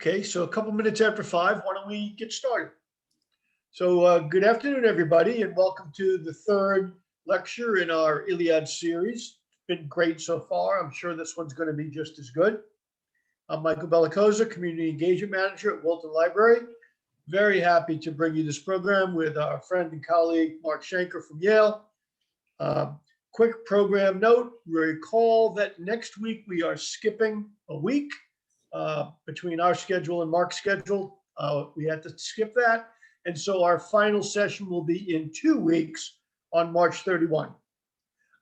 Okay, so a couple minutes after 5, why don't we get started? So good afternoon, everybody, and welcome to the third lecture in our Iliad series. It's been great so far. I'm sure this one's going to be just as good. I'm Michael Bellicosa, Community Engagement Manager at Wilton Library. Very happy to bring you this program with our friend and colleague, Mark Schenker from Yale. Quick program note, recall that next week we are skipping a week. Between our schedule and Mark's schedule, we had to skip that. And so our final session will be in 2 weeks on March 31.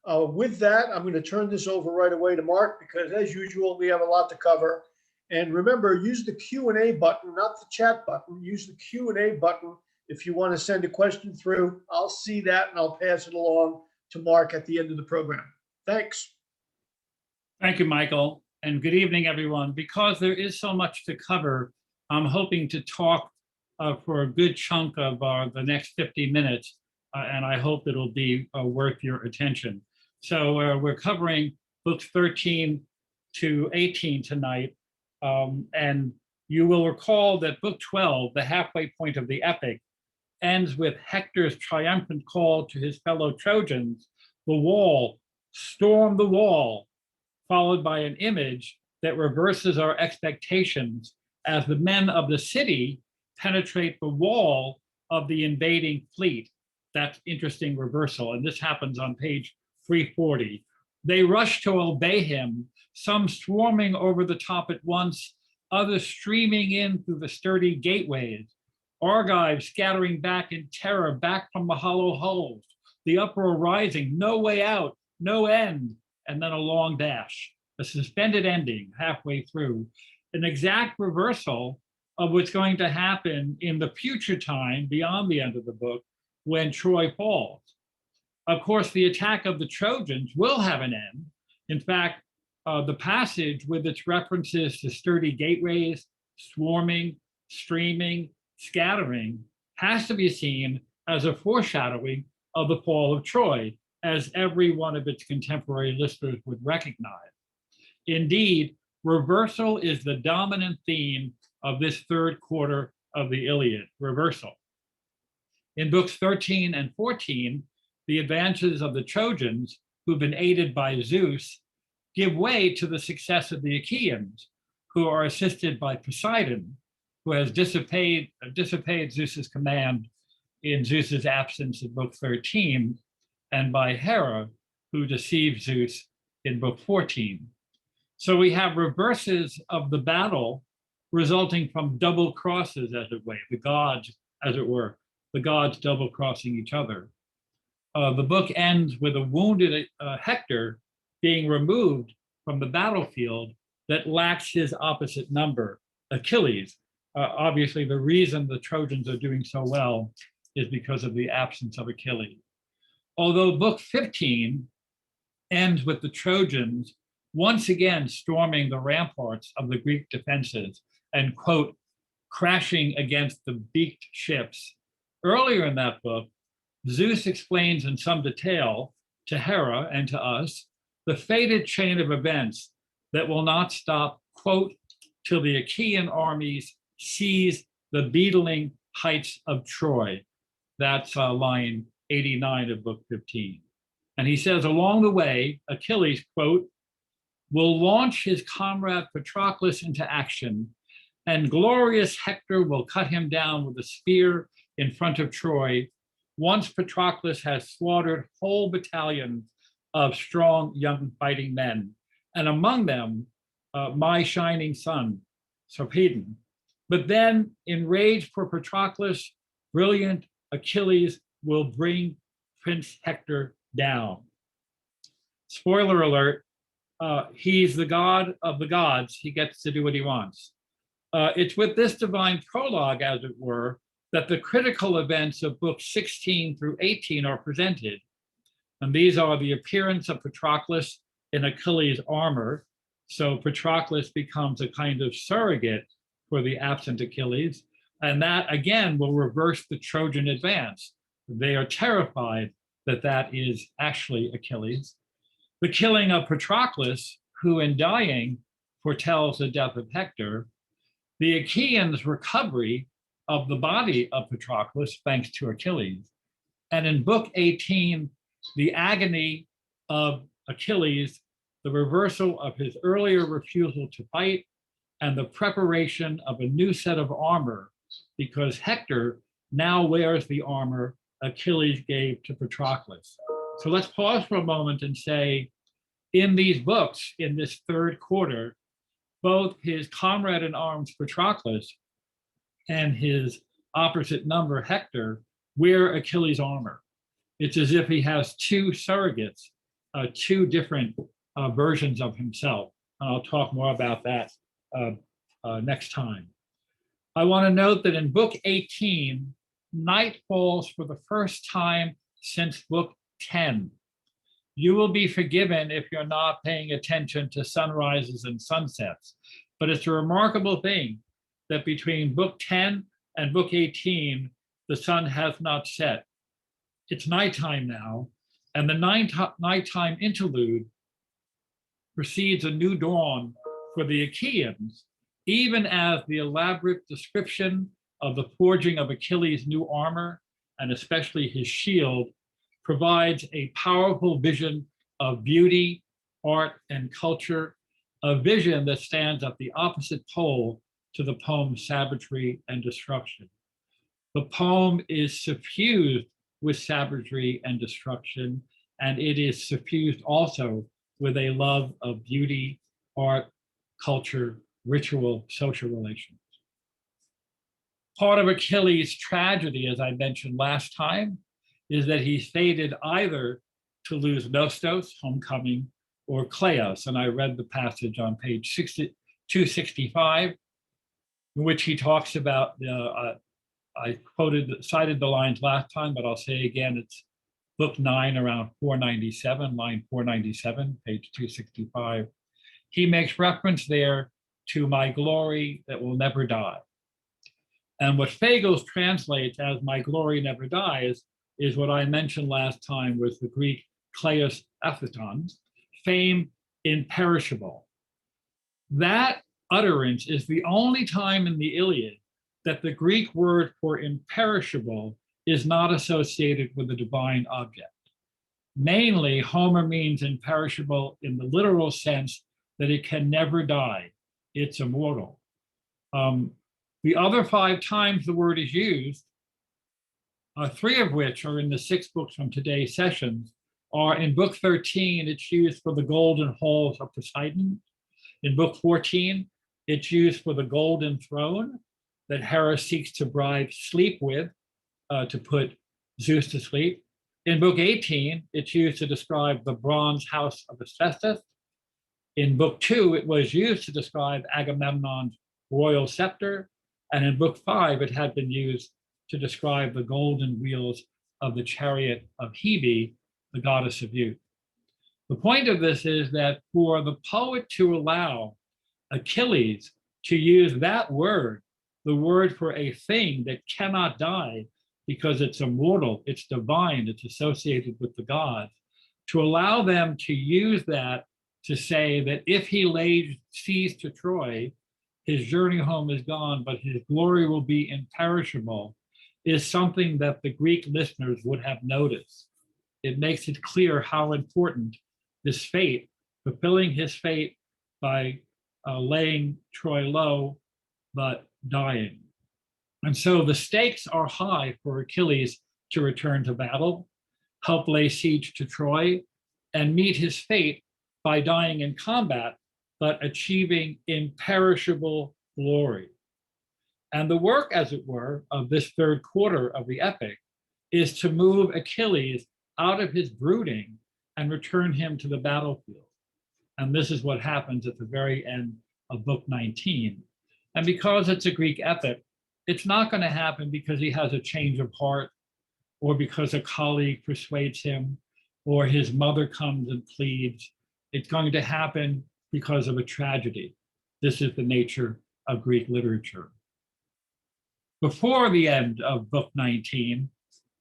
With that, I'm going to turn this over right away to Mark because as usual, we have a lot to cover. And remember, use the Q&A button, not the chat button. Use the Q&A button if you want to send a question through. I'll see that and I'll pass it along to Mark at the end of the program. Thanks. Thank you, Michael. And good evening, everyone. Because there is so much to cover, I'm hoping to talk for a good chunk of the next 50 minutes, and I hope it'll be worth your attention. So we're covering books 13 to 18 tonight, and you will recall that book 12, the halfway point of the epic, ends with Hector's triumphant call to his fellow Trojans, the wall, storm the wall, followed by an image that reverses our expectations as the men of the city penetrate the wall of the invading fleet. That's interesting reversal, and this happens on page 340. They rush to obey him, some swarming over the top at once, others streaming in through the sturdy gateways, Argives scattering back in terror, back from the hollow holes, the uproar rising, no way out, no end, and then a long dash, a suspended ending halfway through, an exact reversal of what's going to happen in the future time beyond the end of the book when Troy falls. Of course, the attack of the Trojans will have an end. In fact, the passage with its references to sturdy gateways, swarming, streaming, scattering, has to be seen as a foreshadowing of the fall of Troy, as every one of its contemporary listeners would recognize. Indeed, reversal is the dominant theme of this third quarter of the Iliad, reversal. In books 13 and 14, the advances of the Trojans, who've been aided by Zeus, give way to the success of the Achaeans, who are assisted by Poseidon, who has disobeyed Zeus's command in Zeus's absence in book 13, and by Hera, who deceives Zeus in book 14. So we have reverses of the battle resulting from double crosses, as it were, the gods, as it were, the gods double crossing each other. The book ends with a wounded Hector being removed from the battlefield that lacks his opposite number, Achilles. Obviously, the reason the Trojans are doing so well is because of the absence of Achilles. Although book 15 ends with the Trojans once again storming the ramparts of the Greek defenses and, quote, crashing against the beaked ships. Earlier in that book, Zeus explains in some detail to Hera and to us the fated chain of events that will not stop, quote, till the Achaean armies seize the beetling heights of Troy. That's line 89 of book 15. And he says, along the way, Achilles, quote, will launch his comrade Patroclus into action, and glorious Hector will cut him down with a spear in front of Troy, once Patroclus has slaughtered whole battalions of strong young fighting men, and among them, my shining son, Sarpedon. But then, enraged for Patroclus, brilliant Achilles will bring Prince Hector down. Spoiler alert, he's the god of the gods. He gets to do what he wants. It's with this divine prologue, as it were, that the critical events of books 16 through 18 are presented. And these are the appearance of Patroclus in Achilles' armor. So Patroclus becomes a kind of surrogate for the absent Achilles. And that, again, will reverse the Trojan advance. They are terrified that that is actually Achilles. The killing of Patroclus, who in dying foretells the death of Hector, the Achaeans' recovery of the body of Patroclus, thanks to Achilles. And in book 18, the agony of Achilles, the reversal of his earlier refusal to fight, and the preparation of a new set of armor, because Hector now wears the armor Achilles gave to Patroclus. So let's pause for a moment and say, in these books, in this third quarter, both his comrade in arms, Patroclus, and his opposite number, Hector, wear Achilles' armor. It's as if he has two surrogates, two different versions of himself. And I'll talk more about that next time. I want to note that in book 18, night falls for the first time since book 10. You will be forgiven if you're not paying attention to sunrises and sunsets. But it's a remarkable thing that between book 10 and book 18, the sun has not set. It's nighttime now, and the nighttime interlude precedes a new dawn for the Achaeans, even as the elaborate description of the forging of Achilles' new armor, and especially his shield, provides a powerful vision of beauty, art, and culture, a vision that stands at the opposite pole to the poem Savagery and Destruction. The poem is suffused with savagery and destruction, and it is suffused also with a love of beauty, art, culture, ritual, social relations. Part of Achilles' tragedy, as I mentioned last time, is that he's fated either to lose Nostos, homecoming, or Kleos. And I read the passage on page 265, in which he talks about, I cited the lines last time, but I'll say again, it's book 9, around 497, line 497, page 265. He makes reference there to my glory that will never die. And what Fagles translates as my glory never dies is what I mentioned last time was the Greek kleos aphtons, fame imperishable. That utterance is the only time in the Iliad that the Greek word for imperishable is not associated with a divine object. Mainly, Homer means imperishable in the literal sense that it can never die. It's immortal. The other 5 times the word is used, 3 of which are in the 6 books from today's sessions, are in book 13, it's used for the golden halls of Poseidon. In book 14, it's used for the golden throne that Hera seeks to bribe sleep with, to put Zeus to sleep. In book 18, it's used to describe the bronze house of Hephaestus. In book 2, it was used to describe Agamemnon's royal scepter. And in book 5, it had been used to describe the golden wheels of the chariot of Hebe, the goddess of youth. The point of this is that for the poet to allow Achilles to use that word, the word for a thing that cannot die because it's immortal, it's divine, it's associated with the gods, to allow them to use that to say that if he lays siege to Troy, his journey home is gone, but his glory will be imperishable, is something that the Greek listeners would have noticed. It makes it clear how important this fate, fulfilling his fate by laying Troy low, but dying. And so the stakes are high for Achilles to return to battle, help lay siege to Troy, and meet his fate by dying in combat, but achieving imperishable glory. And the work, as it were, of this third quarter of the epic is to move Achilles out of his brooding and return him to the battlefield. And this is what happens at the very end of book 19. And because it's a Greek epic, it's not going to happen because he has a change of heart, or because a colleague persuades him, or his mother comes and pleads. It's going to happen because of a tragedy. This is the nature of Greek literature. Before the end of book 19,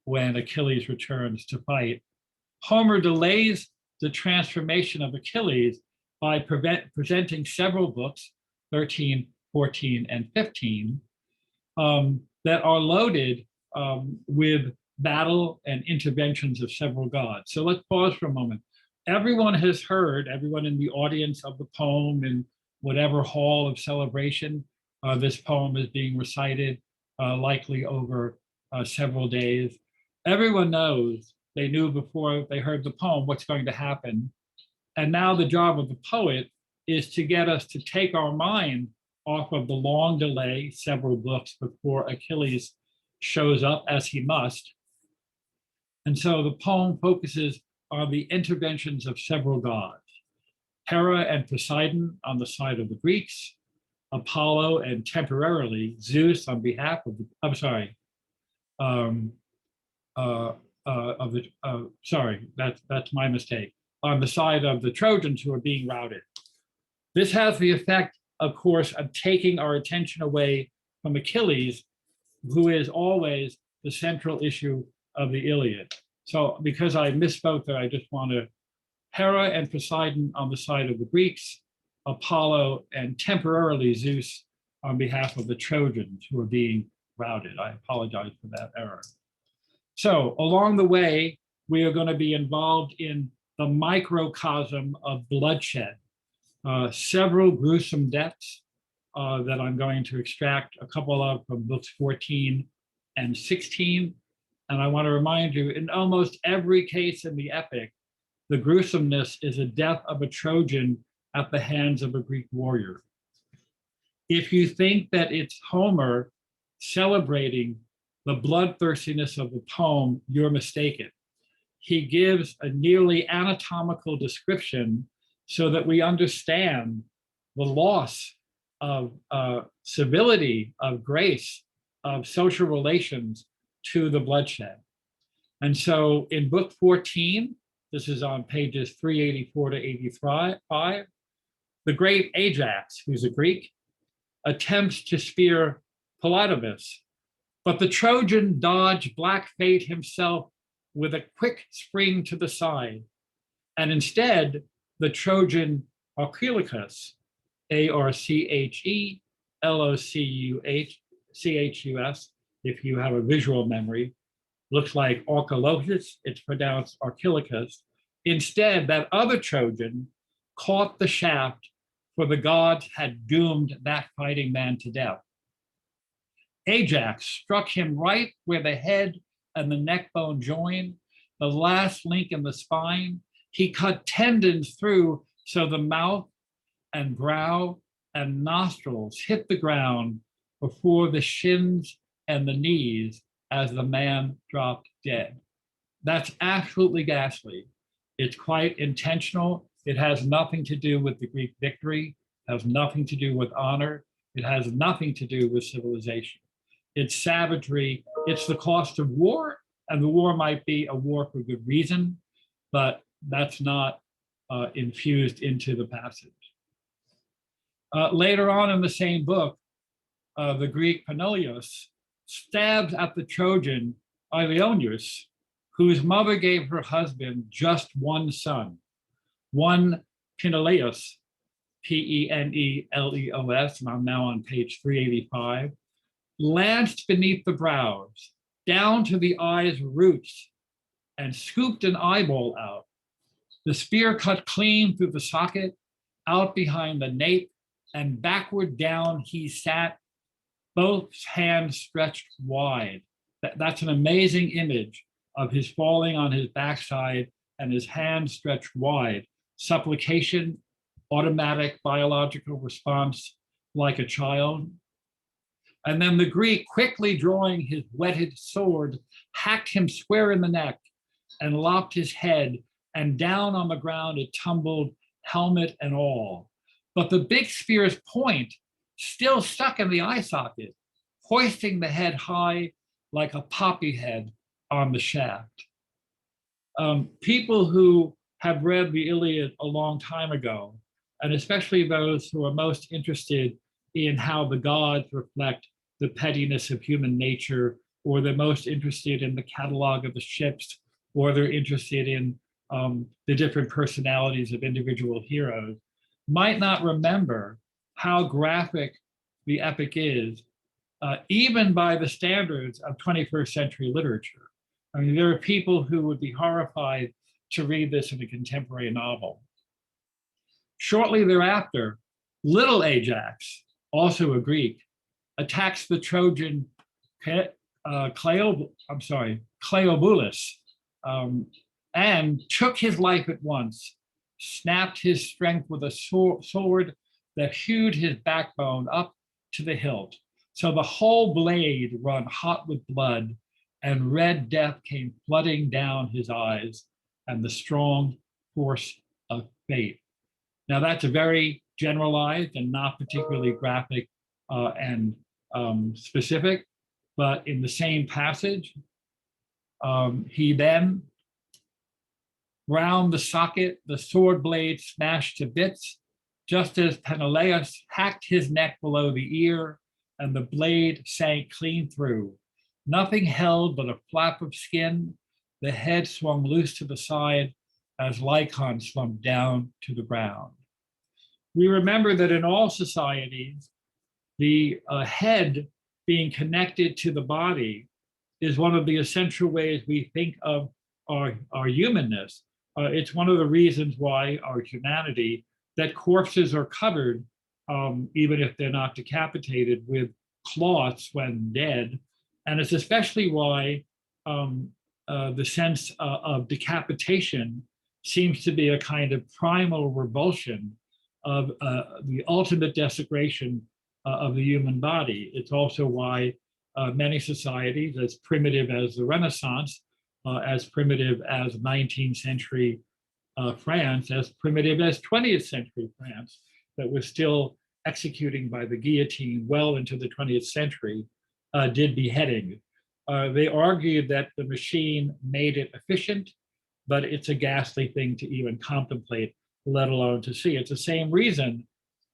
when Achilles returns to fight, Homer delays the transformation of Achilles by presenting several books, 13, 14 and 15, that are loaded with battle and interventions of several gods. So let's pause for a moment. Everyone has heard, everyone in the audience of the poem in whatever hall of celebration this poem is being recited, likely over several days. Everyone knows, they knew before they heard the poem what's going to happen. And now the job of the poet is to get us to take our mind off of the long delay, several books before Achilles shows up as he must. And so the poem focuses on the interventions of several gods. Hera and Poseidon on the side of the Greeks, Apollo and temporarily Zeus on behalf of the, I'm sorry, sorry, that's my mistake, on the side of the Trojans who are being routed. This has the effect, of course, of taking our attention away from Achilles, who is always the central issue of the Iliad. So because I misspoke there, I just want to, Hera and Poseidon on the side of the Greeks, Apollo and temporarily Zeus on behalf of the Trojans who are being routed. I apologize for that error. So along the way, we are going to be involved in the microcosm of bloodshed, several gruesome deaths that I'm going to extract a couple of from books 14 and 16. And I want to remind you, in almost every case in the epic, the gruesomeness is a death of a Trojan at the hands of a Greek warrior. If you think that it's Homer celebrating the bloodthirstiness of the poem, you're mistaken. He gives a nearly anatomical description so that we understand the loss of civility, of grace, of social relations to the bloodshed. And so in book 14, this is on pages 384 to 85, the great Ajax, who's a Greek, attempts to spear Polydamas, but the Trojan dodged Black Fate himself with a quick spring to the side. And instead, the Trojan Archelaus, Archelouchus, if you have a visual memory, looks like Archelouchus, it's pronounced Archelaus. Instead, that other Trojan caught the shaft, for the gods had doomed that fighting man to death. Ajax struck him right where the head and the neck bone join, the last link in the spine. He cut tendons through so the mouth and brow and nostrils hit the ground before the shins and the knees as the man dropped dead. That's absolutely ghastly. It's quite intentional. It has nothing to do with the Greek victory, has nothing to do with honor. It has nothing to do with civilization. It's savagery. It's the cost of war, and the war might be a war for good reason, but that's not infused into the passage. Later on in the same book, the Greek Peneleos stabs at the Trojan Ilioneus, whose mother gave her husband just one son, one Peneleos, Peneleos, and I'm now on page 385, lanced beneath the brows, down to the eye's roots, and scooped an eyeball out. The spear cut clean through the socket, out behind the nape, and backward down he sat, both hands stretched wide. That's an amazing image of his falling on his backside and his hands stretched wide. Supplication, automatic biological response like a child. And then the Greek, quickly drawing his whetted sword, hacked him square in the neck and lopped his head, and down on the ground it tumbled, helmet and all. But the big spear's point still stuck in the eye socket, hoisting the head high like a poppy head on the shaft. People who have read the Iliad a long time ago, and especially those who are most interested in how the gods reflect the pettiness of human nature, or they're most interested in the catalog of the ships, or they're interested in the different personalities of individual heroes, might not remember how graphic the epic is, even by the standards of 21st century literature. I mean, there are people who would be horrified to read this in a contemporary novel. Shortly thereafter, little Ajax, also a Greek, attacks the Trojan Cleobulus, and took his life at once, snapped his strength with a sword that hewed his backbone up to the hilt. So the whole blade run hot with blood, and red death came flooding down his eyes, and the strong force of fate. Now that's a very generalized and not particularly graphic and specific, but in the same passage, he then round the socket, the sword blade smashed to bits, just as Peneleus hacked his neck below the ear, and the blade sank clean through. Nothing held but a flap of skin. The head swung loose to the side as Lycon slumped down to the ground. We remember that in all societies, the head being connected to the body is one of the essential ways we think of our humanness. It's one of the reasons why our humanity, that corpses are covered, even if they're not decapitated, with cloths when dead. And it's especially why the sense of decapitation seems to be a kind of primal revulsion of the ultimate desecration of the human body. It's also why many societies, as primitive as the Renaissance, as primitive as 19th century France, as primitive as 20th century France, that was still executing by the guillotine well into the 20th century, did beheading. They argued that the machine made it efficient, but it's a ghastly thing to even contemplate, let alone to see. It's the same reason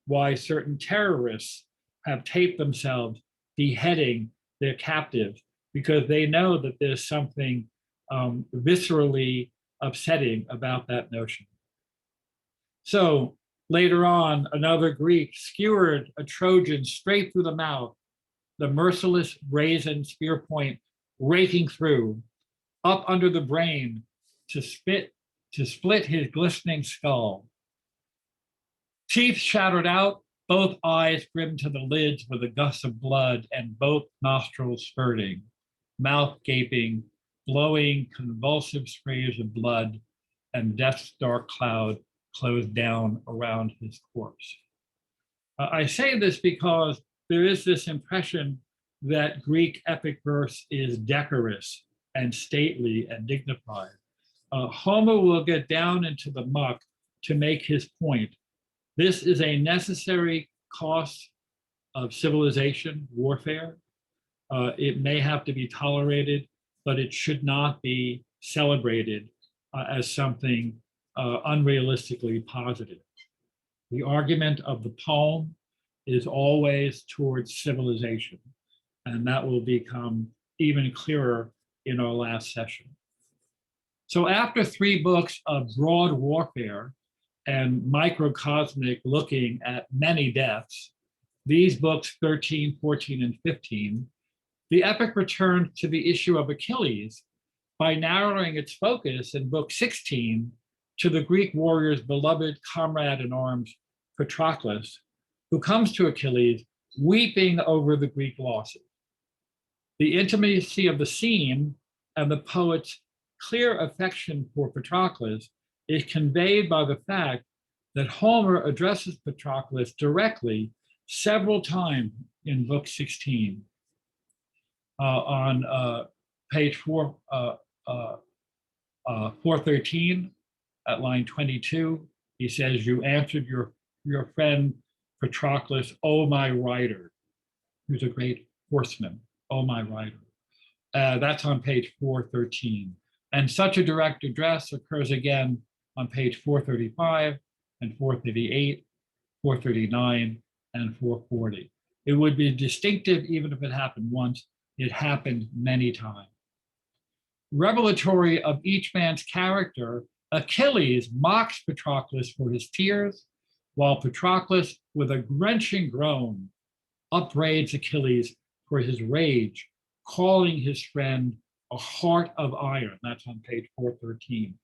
why certain terrorists have taped themselves beheading their captives, because they know that there's something viscerally upsetting about that notion. So later on, another Greek skewered a Trojan straight through the mouth, the merciless brazen spear point raking through, up under the brain to split his glistening skull. Teeth shattered out, both eyes brimmed to the lids with a gust of blood, and both nostrils spurting, mouth gaping, blowing convulsive sprays of blood, and death's dark cloud closed down around his corpse. I say this because there is this impression that Greek epic verse is decorous and stately and dignified. Homer will get down into the muck to make his point. This is a necessary cost of civilization, warfare. It may have to be tolerated, but it should not be celebrated as something unrealistically positive. The argument of the poem is always towards civilization, and that will become even clearer in our last session. So after 3 books of broad warfare and microcosmic looking at many deaths, these books 13, 14, and 15, the epic returned to the issue of Achilles by narrowing its focus in book 16 to the Greek warrior's beloved comrade in arms, Patroclus, who comes to Achilles weeping over the Greek losses. The intimacy of the scene and the poet's clear affection for Patroclus is conveyed by the fact that Homer addresses Patroclus directly several times in book 16. On page 413 at line 22, he says, "You answered your friend Patroclus, oh my rider," who's a great horseman, oh my rider. That's on page 413. And such a direct address occurs again on page 435 and 438, 439, and 440. It would be distinctive even if it happened once. It happened many times. Revelatory of each man's character, Achilles mocks Patroclus for his tears, while Patroclus, with a wrenching groan, upbraids Achilles for his rage, calling his friend a heart of iron. That's on page 413.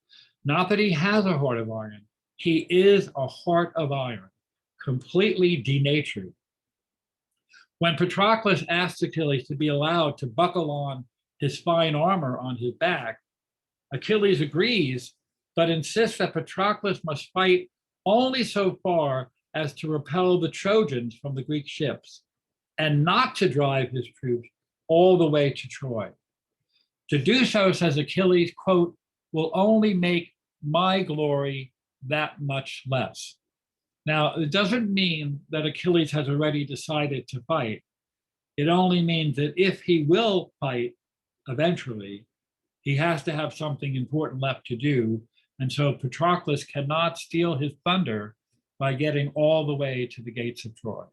Not that he has a heart of iron, he is a heart of iron, completely denatured. When Patroclus asks Achilles to be allowed to buckle on his fine armor on his back, Achilles agrees, but insists that Patroclus must fight only so far as to repel the Trojans from the Greek ships, and not to drive his troops all the way to Troy. To do so, says Achilles, quote, will only make my glory that much less. Now, it doesn't mean that Achilles has already decided to fight. It only means that if he will fight eventually, he has to have something important left to do. And so Patroclus cannot steal his thunder by getting all the way to the gates of Troy.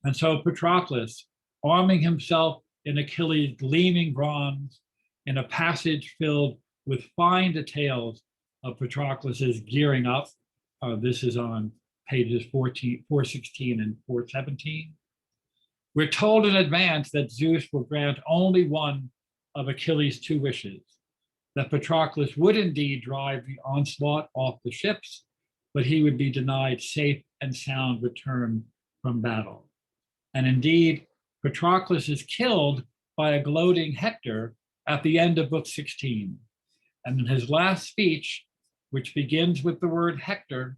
And so Patroclus, arming himself in Achilles' gleaming bronze, in a passage filled with fine details of Patroclus's gearing up. This is on pages 416 and 417. We're told in advance that Zeus will grant only one of Achilles' two wishes, that Patroclus would indeed drive the onslaught off the ships, but he would be denied safe and sound return from battle. And indeed, Patroclus is killed by a gloating Hector at the end of book 16. And in his last speech, which begins with the word Hector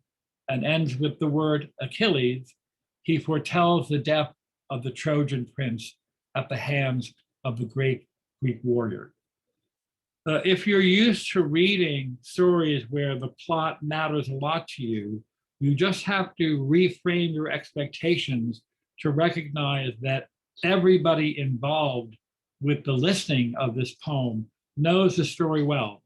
and ends with the word Achilles, he foretells the death of the Trojan prince at the hands of the great Greek warrior. If you're used to reading stories where the plot matters a lot to you, you just have to reframe your expectations to recognize that everybody involved with the listening of this poem knows the story well.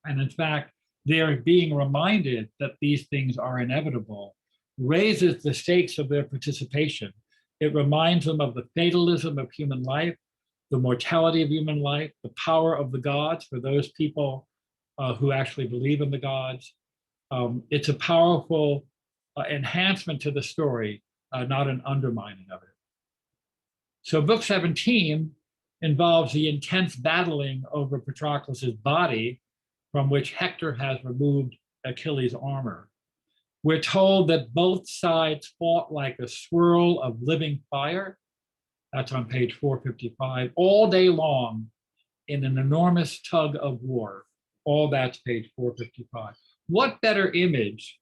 And in fact, they're being reminded that these things are inevitable, raises the stakes of their participation. It reminds them of the fatalism of human life, the mortality of human life, the power of the gods for those people who actually believe in the gods. It's a powerful enhancement to the story, not an undermining of it. So book 17 involves the intense battling over Patroclus's body, from which Hector has removed Achilles' armor. We're told that both sides fought like a swirl of living fire. That's on page 455, all day long in an enormous tug of war. All that's page 455. What better image,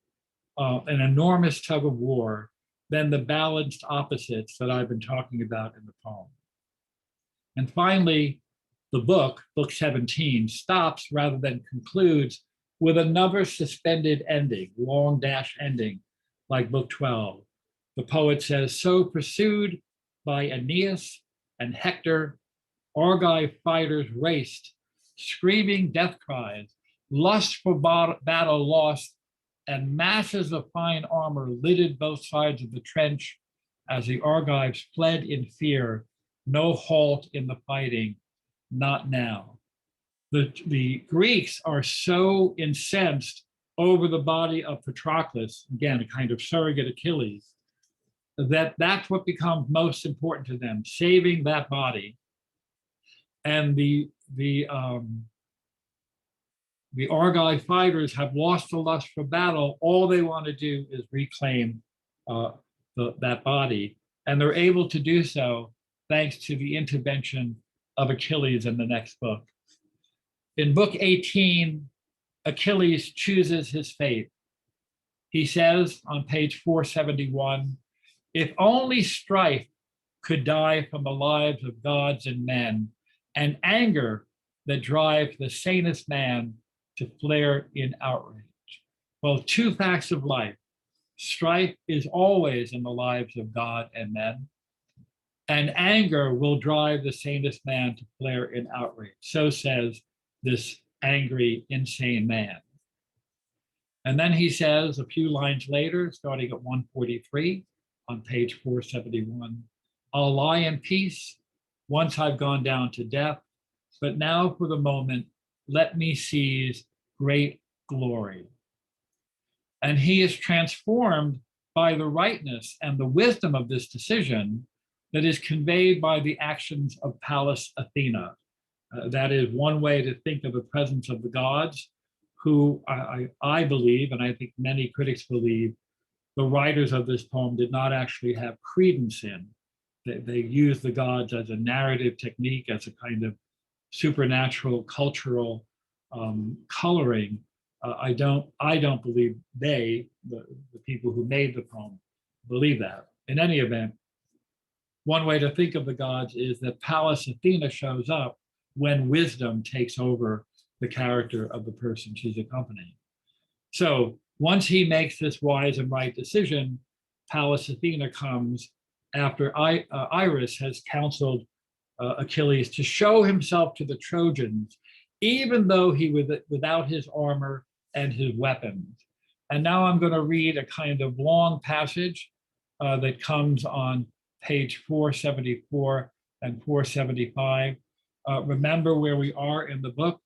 an enormous tug of war, than the balanced opposites that I've been talking about in the poem? And finally, the book 17, stops rather than concludes with another suspended ending, long dash ending, like book 12. The poet says, so pursued by Aeneas and Hector, Argive fighters raced, screaming death cries, lust for battle lost, and masses of fine armor lidded both sides of the trench as the Argives fled in fear. No halt in the fighting, not now. The Greeks are so incensed over the body of Patroclus, again, a kind of surrogate Achilles, that's what becomes most important to them, saving that body. And the Argive fighters have lost the lust for battle. All they want to do is reclaim that body. And they're able to do so thanks to the intervention of Achilles in the next book. In book 18, Achilles chooses his fate. He says on page 471, if only strife could die from the lives of gods and men, and anger that drives the sanest man to flare in outrage. Well, two facts of life. Strife is always in the lives of God and men, and anger will drive the sanest man to flare in outrage. So says this angry, insane man. And then he says a few lines later, starting at 143 on page 471, I'll lie in peace once I've gone down to death, but now for the moment, let me seize great glory. And he is transformed by the rightness and the wisdom of this decision that is conveyed by the actions of Pallas Athena. That is one way to think of the presence of the gods, who I believe, and I think many critics believe, the writers of this poem did not actually have credence in. They used the gods as a narrative technique, as a kind of supernatural cultural coloring. I don't believe the people who made the poem, believe that. In any event, one way to think of the gods is that Pallas Athena shows up when wisdom takes over the character of the person she's accompanying. So once he makes this wise and right decision, Pallas Athena comes after Iris has counseled Achilles to show himself to the Trojans, even though he was without his armor and his weapons. And now I'm going to read a kind of long passage that comes on page 474 and 475. Remember where we are in the book.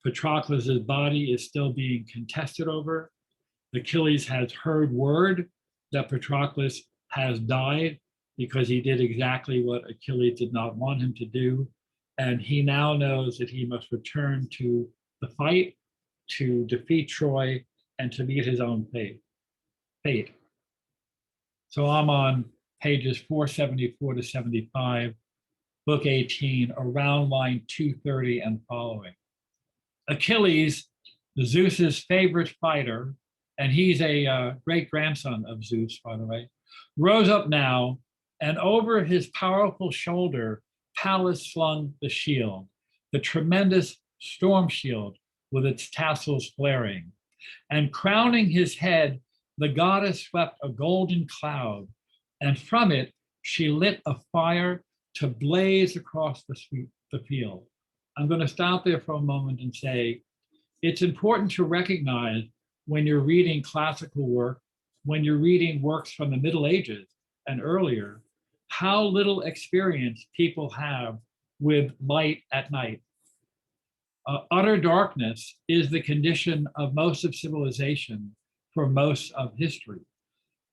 Patroclus's body is still being contested over. Achilles has heard word that Patroclus has died because he did exactly what Achilles did not want him to do. And he now knows that he must return to the fight, to defeat Troy, and to meet his own fate. So I'm on pages 474 to 75, book 18, around line 230 and following. Achilles, Zeus's favorite fighter, and he's a great-grandson of Zeus, by the way, rose up now, and over his powerful shoulder, Pallas slung the shield, the tremendous storm shield with its tassels flaring. And crowning his head, the goddess swept a golden cloud, and from it she lit a fire to blaze across the field. I'm going to stop there for a moment and say, it's important to recognize when you're reading classical work, when you're reading works from the Middle Ages and earlier, how little experience people have with light at night. Utter darkness is the condition of most of civilization for most of history.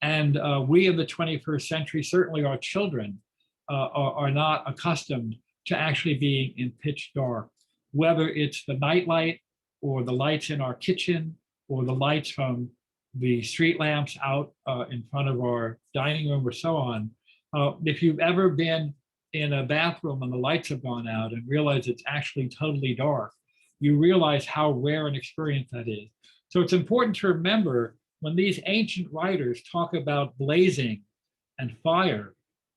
And we in the 21st century, certainly our children, are not accustomed to actually being in pitch dark, whether it's the nightlight or the lights in our kitchen or the lights from the street lamps out in front of our dining room or so on. If you've ever been in a bathroom and the lights have gone out and realize it's actually totally dark, you realize how rare an experience that is. So it's important to remember when these ancient writers talk about blazing and fire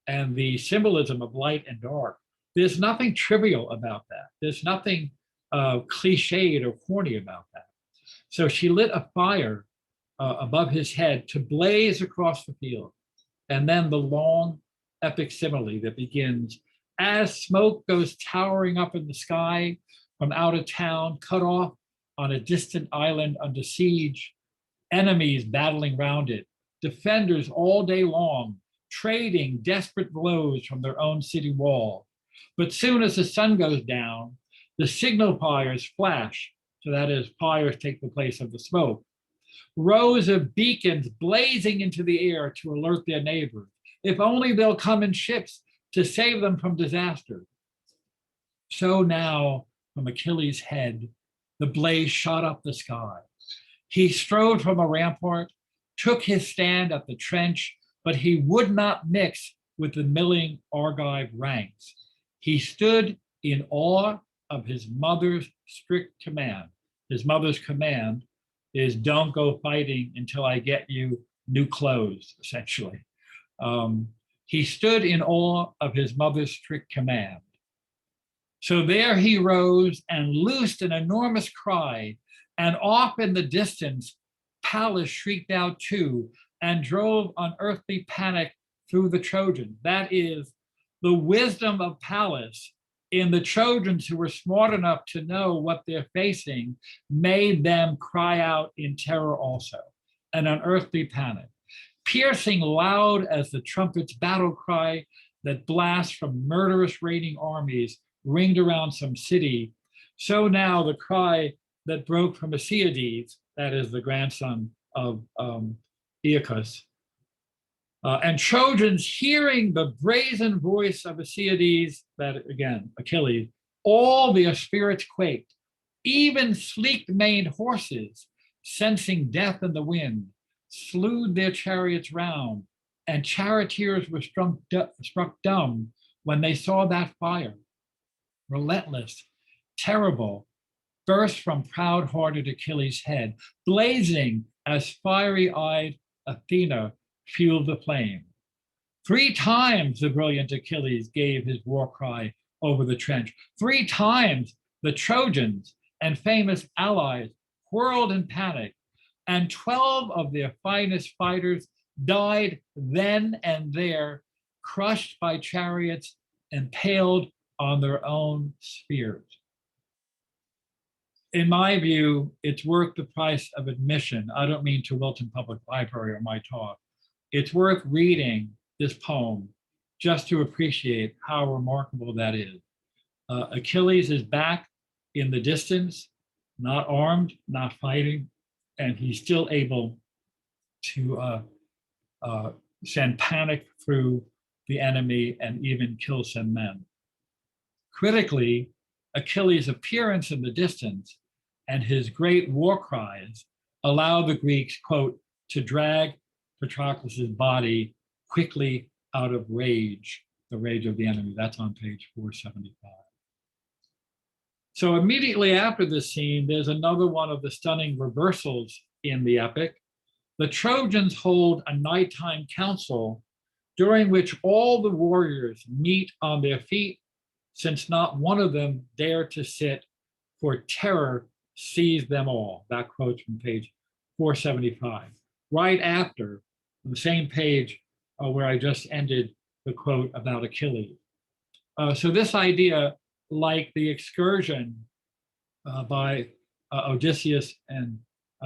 and the symbolism of light and dark, there's nothing trivial about that. There's nothing cliched or corny about that. So she lit a fire above his head to blaze across the field. And then the long epic simile that begins, as smoke goes towering up in the sky from out of town, cut off on a distant island under siege, enemies battling round it, defenders all day long, trading desperate blows from their own city wall. But soon as the sun goes down, the signal fires flash, so that is, fires take the place of the smoke. Rows of beacons blazing into the air to alert their neighbors. If only they'll come in ships to save them from disaster. So now, from Achilles' head, the blaze shot up the sky. He strode from a rampart, took his stand at the trench, but he would not mix with the milling Argive ranks. He stood in awe of his mother's strict command. His mother's command is don't go fighting until I get you new clothes, essentially. He stood in awe of his mother's strict command. So there he rose and loosed an enormous cry, and off in the distance, Pallas shrieked out too, and drove unearthly panic through the Trojans. That is, the wisdom of Pallas in the Trojans, who were smart enough to know what they're facing, made them cry out in terror also, an unearthly panic. Piercing loud as the trumpet's battle cry that blasts from murderous raiding armies ringed around some city, so now the cry that broke from Alcides, that is the grandson of Aeacus. And Trojans, hearing the brazen voice of Alcides, that again, Achilles, all their spirits quaked. Even sleek-maned horses, sensing death in the wind, slewed their chariots round, and charioteers were struck dumb when they saw that fire, relentless, terrible, burst from proud-hearted Achilles' head, blazing as fiery-eyed Athena fueled the flame. 3 times the brilliant Achilles gave his war cry over the trench. 3 times the Trojans and famous allies whirled in panic, and 12 of their finest fighters died then and there, crushed by chariots, impaled on their own spears. In my view, it's worth the price of admission. I don't mean to Wilton Public Library or my talk. It's worth reading this poem just to appreciate how remarkable that is. Achilles is back in the distance, not armed, not fighting, and he's still able to send panic through the enemy and even kill some men. Critically, Achilles' appearance in the distance and his great war cries allow the Greeks, quote, to drag Patroclus's body quickly out of rage, the rage of the enemy. That's on page 475. So immediately after this scene, there's another one of the stunning reversals in the epic. The Trojans hold a nighttime council during which all the warriors meet on their feet, since not one of them dare to sit, for terror seized them all. That quote's from page 475. Right after, on the same page where I just ended the quote about Achilles. So this idea, like the excursion by Odysseus and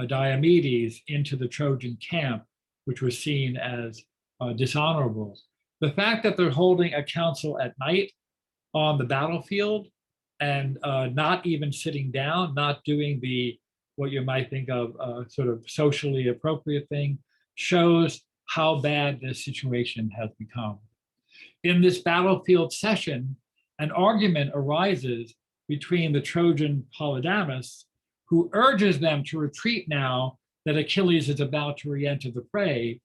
Diomedes into the Trojan camp, which was seen as dishonorable, the fact that they're holding a council at night on the battlefield and not even sitting down, not doing the what you might think of sort of socially appropriate thing, shows how bad this situation has become. In this battlefield session, an argument arises between the Trojan Polydamas, who urges them to retreat now that Achilles is about to re-enter the fray,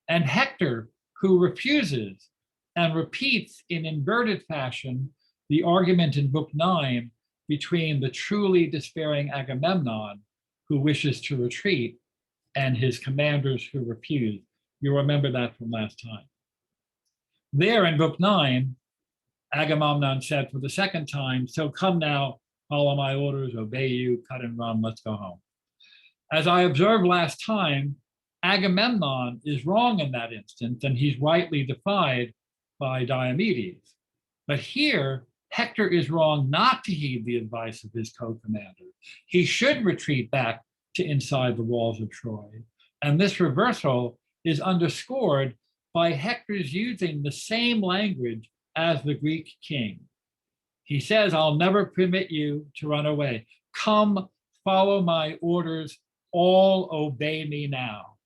and Hector, who refuses and repeats in inverted fashion the argument in Book 9 between the truly despairing Agamemnon, who wishes to retreat, and his commanders who refuse. You remember that from last time. There in Book 9, Agamemnon said for the second time, "So come now, follow my orders, obey you, cut and run, let's go home." As I observed last time, Agamemnon is wrong in that instance, and he's rightly defied by Diomedes. But here, Hector is wrong not to heed the advice of his co-commander. He should retreat back to inside the walls of Troy. And this reversal is underscored by Hector's using the same language as the Greek king. He says, "I'll never permit you to run away. Come, follow my orders, all obey me now."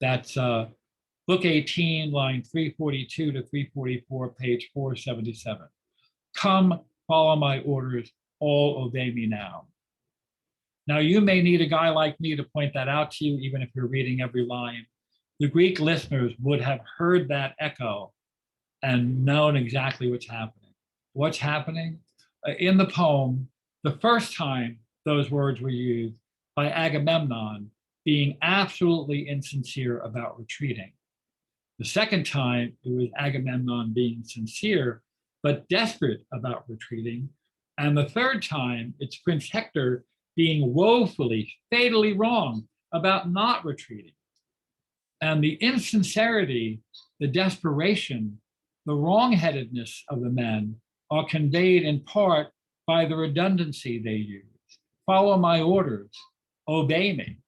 That's Book 18, line 342 to 344, page 477. Come, follow my orders, all obey me now. Now, you may need a guy like me to point that out to you, even if you're reading every line. The Greek listeners would have heard that echo and known exactly what's happening. What's happening? In the poem, the first time those words were used by Agamemnon being absolutely insincere about retreating. The second time, it was Agamemnon being sincere, but desperate about retreating. And the third time, it's Prince Hector being woefully, fatally wrong about not retreating. And the insincerity, the desperation, the wrongheadedness of the men are conveyed in part by the redundancy they use. Follow my orders, obey me.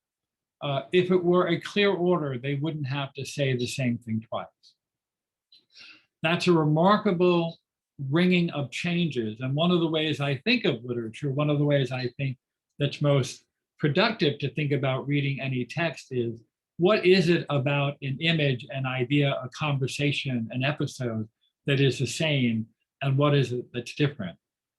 If it were a clear order, they wouldn't have to say the same thing twice. That's a remarkable bringing of changes. And one of the ways I think of literature, one of the ways I think that's most productive to think about reading any text is What is it about an image, an idea, a conversation, an episode that is the same, and what is it that's different?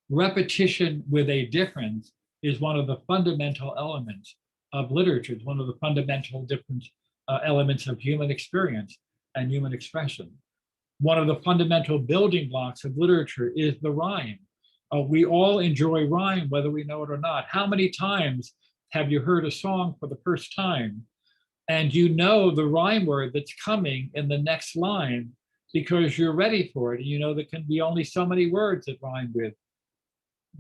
Repetition with a difference is one of the fundamental elements of literature. It's one of the fundamental different elements of human experience and human expression. One of the fundamental building blocks of literature is the rhyme. We all enjoy rhyme, whether we know it or not. How many times have you heard a song for the first time and you know the rhyme word that's coming in the next line because you're ready for it? And you know there can be only so many words that rhyme with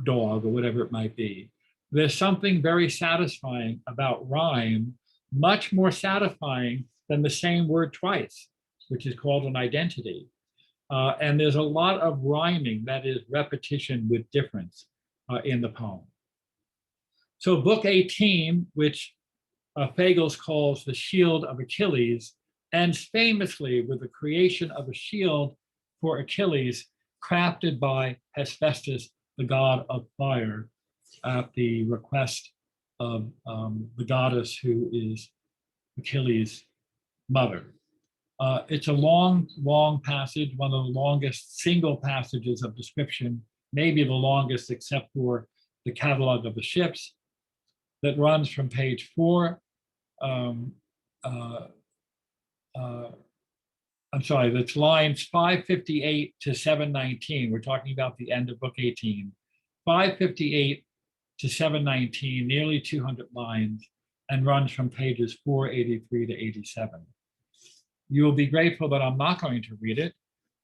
dog or whatever it might be. There's something very satisfying about rhyme, much more satisfying than the same word twice, which is called an identity. And there's a lot of rhyming, that is repetition with difference in the poem. So book 18, which Fagles calls the Shield of Achilles, ends famously with the creation of a shield for Achilles crafted by Hephaestus, the god of fire, at the request of the goddess who is Achilles' mother. It's a long, long passage, one of the longest single passages of description, maybe the longest except for the catalog of the ships, that runs from page 4. I'm sorry, that's lines 558 to 719. We're talking about the end of book 18. 558 to 719, nearly 200 lines, and runs from pages 483 to 87. You will be grateful that I'm not going to read it,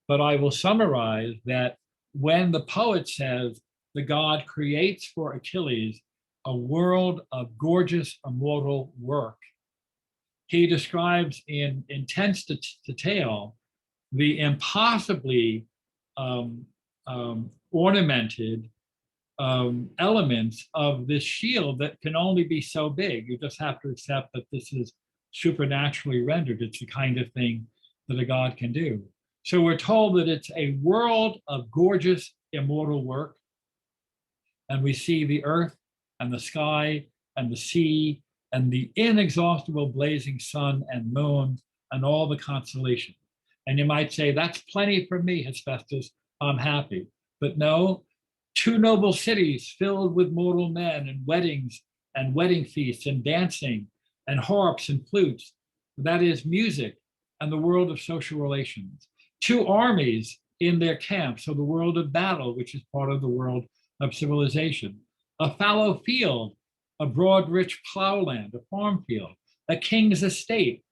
but I will summarize that when the poet says the god creates for Achilles a world of gorgeous immortal work, he describes in intense detail the impossibly ornamented elements of this shield that can only be so big. You just have to accept that this is supernaturally rendered. It's the kind of thing that a god can do. So we're told that it's a world of gorgeous immortal work. And we see the earth and the sky and the sea and the inexhaustible blazing sun and moon and all the constellations. And you might say, that's plenty for me, Hephaestus, I'm happy. But no, 2 noble cities filled with mortal men and weddings and wedding feasts and dancing and harps and flutes, that is music and the world of social relations. 2 armies in their camps, so the world of battle, which is part of the world of civilization. A fallow field, a broad, rich plowland, a farm field, a king's estate.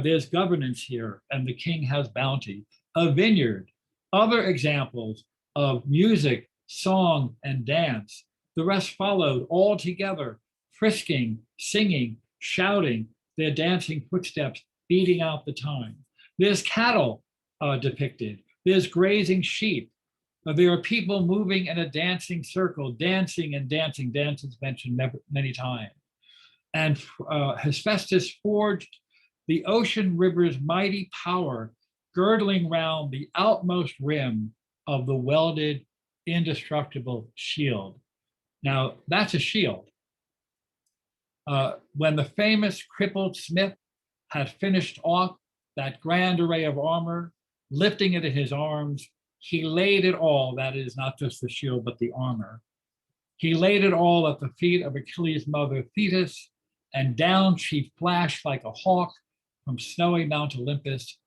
There's governance here, and the king has bounty. A vineyard, other examples of music, song, and dance. The rest followed all together, frisking, singing, shouting, their dancing footsteps beating out the time. There's cattle depicted. There's grazing sheep. There are people moving in a dancing circle, dancing and dancing. Dance is mentioned many times. And Hephaestus forged the ocean river's mighty power, girdling round the outmost rim of the welded, indestructible shield. Now, that's a shield. When the famous crippled smith had finished off that grand array of armor, lifting it in his arms, he laid it all, that is not just the shield, but the armor. He laid it all at the feet of Achilles' mother, Thetis, and down she flashed like a hawk from snowy Mount Olympus,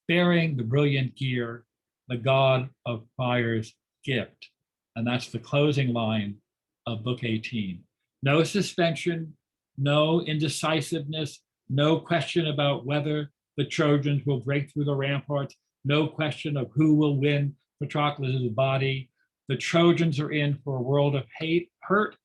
bearing the brilliant gear, the god of fire's gift. And that's the closing line of book 18. No suspension, no indecisiveness, no question about whether the Trojans will break through the ramparts, no question of who will win Patroclus' body. The Trojans are in for a world of hurt.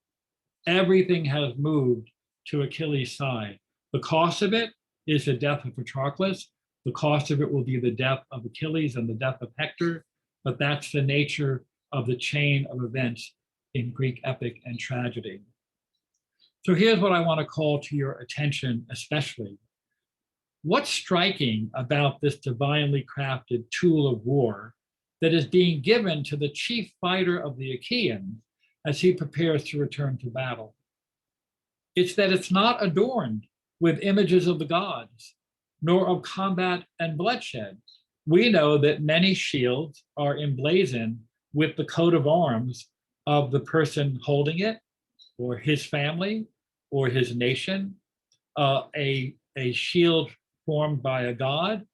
Everything has moved to Achilles' side. The cost of it is the death of Patroclus. The cost of it will be the death of Achilles and the death of Hector, but that's the nature of the chain of events in Greek epic and tragedy. So here's what I want to call to your attention especially. What's striking about this divinely crafted tool of war that is being given to the chief fighter of the Achaeans as he prepares to return to battle? It's that it's not adorned with images of the gods. nor of combat and bloodshed. We know that many shields are emblazoned with the coat of arms of the person holding it, or his family, or his nation. A shield formed by a god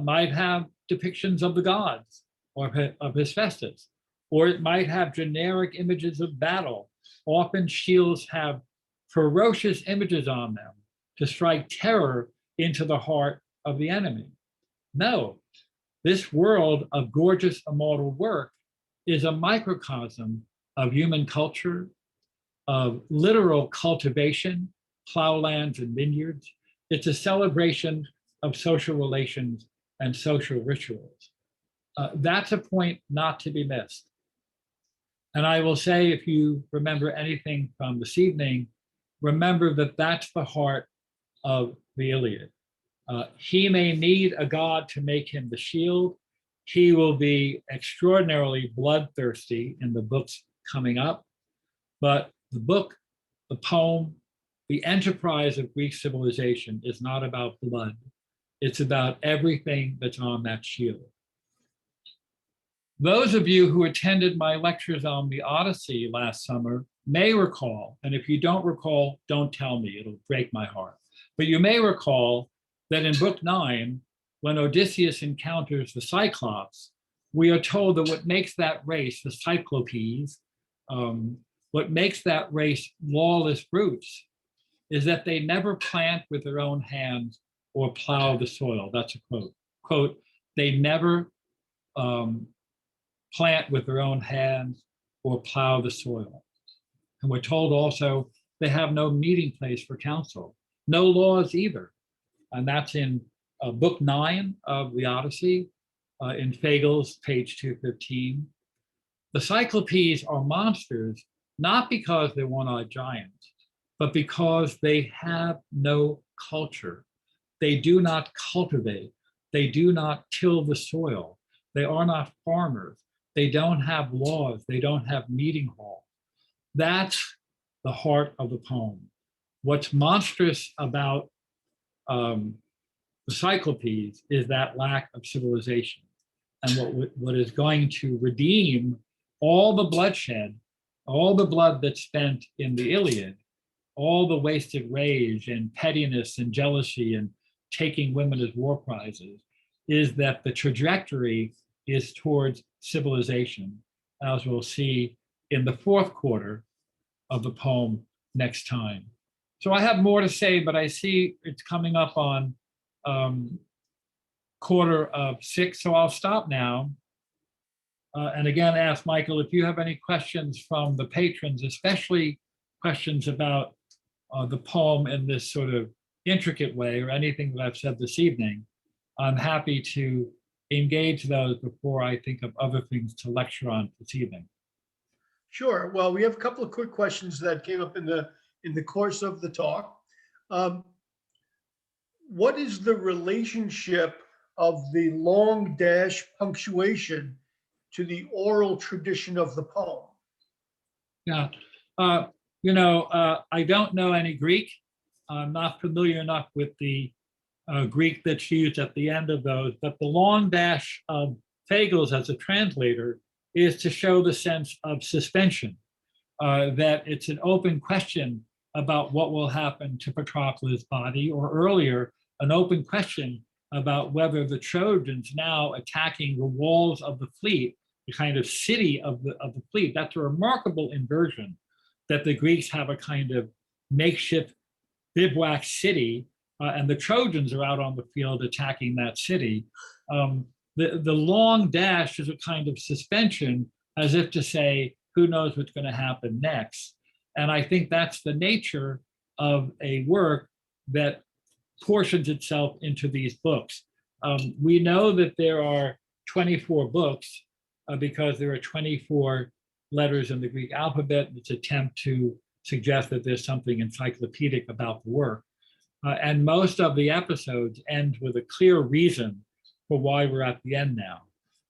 might have depictions of the gods or of Hephaestus, or it might have generic images of battle. Often shields have ferocious images on them to strike terror into the heart of the enemy. No, this world of gorgeous immortal work is a microcosm of human culture, of literal cultivation, plowlands and vineyards. It's a celebration of social relations and social rituals. That's a point not to be missed. And I will say, if you remember anything from this evening, remember that that's the heart of the Iliad. He may need a god to make him the shield. He will be extraordinarily bloodthirsty in the books coming up. But the book, the poem, the enterprise of Greek civilization is not about blood. It's about everything that's on that shield. Those of you who attended my lectures on the Odyssey last summer may recall, and if you don't recall, don't tell me, it'll break my heart. But you may recall that in book 9, when Odysseus encounters the Cyclops, we are told that what makes that race, the Cyclopes, what makes that race lawless brutes is that they never plant with their own hands or plow the soil. That's a quote. Quote, they never plant with their own hands or plow the soil. And we're told also they have no meeting place for council, no laws either. And that's in book 9 of the Odyssey, in Fagles, page 215. The Cyclopes are monsters, not because they're one-eyed giants, but because they have no culture. They do not cultivate. They do not till the soil. They are not farmers. They don't have laws. They don't have meeting halls. That's the heart of the poem. What's monstrous about the Cyclopes is that lack of civilization. And what is going to redeem all the bloodshed, all the blood that's spent in the Iliad, all the wasted rage and pettiness and jealousy and taking women as war prizes, is that the trajectory is towards civilization, as we'll see in the 4th quarter of the poem next time. So I have more to say, but I see it's coming up on 5:45, so I'll stop now. And again, ask Michael if you have any questions from the patrons, especially questions about the poem in this sort of intricate way, or anything that I've said this evening. I'm happy to engage those before I think of other things to lecture on this evening. Sure. Well, we have a couple of quick questions that came up in the course of the talk. What is the relationship of the long dash punctuation to the oral tradition of the poem? Yeah, I don't know any Greek. I'm not familiar enough with the Greek that's used at the end of those, but the long dash of Fagles as a translator is to show the sense of suspension, that it's an open question about what will happen to Patroclus' body, or earlier, an open question about whether the Trojans now attacking the walls of the fleet, the kind of city of the fleet. That's a remarkable inversion, that the Greeks have a kind of makeshift bivouac city, and the Trojans are out on the field attacking that city. The long dash is a kind of suspension, as if to say, who knows what's going to happen next? And I think that's the nature of a work that portions itself into these books. We know that there are 24 books because there are 24 letters in the Greek alphabet. It's an attempt to suggest that there's something encyclopedic about the work. And most of the episodes end with a clear reason for why we're at the end now.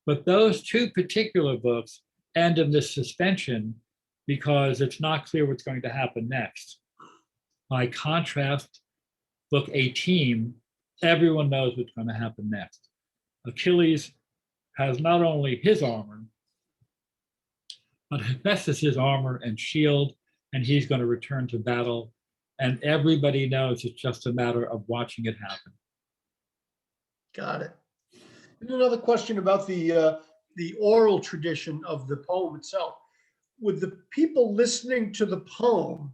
But those 2 particular books end in this suspension because it's not clear what's going to happen next. By contrast, book 18 everyone knows what's going to happen next. Achilles has not only his armor, but Hephaestus his armor and shield, and he's going to return to battle. And everybody knows it's just a matter of watching it happen. Got it. And another question about the oral tradition of the poem itself. Would the people listening to the poem,